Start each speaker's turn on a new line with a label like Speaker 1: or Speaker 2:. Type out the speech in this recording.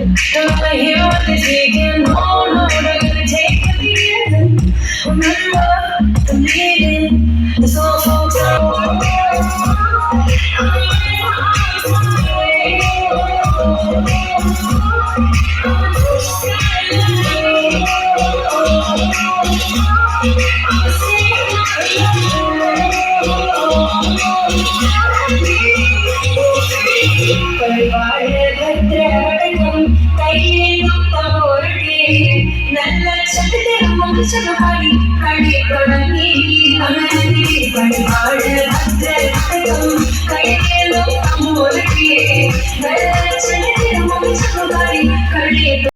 Speaker 1: Don't I hear what they're taking? Oh no, they're gonna take the end. Remember the meaning. It's all folks നല്ല ചന്ദ്രൻ കളി കളി തുടങ്ങി പരിപാടി ഭദ്രം കയ്യെ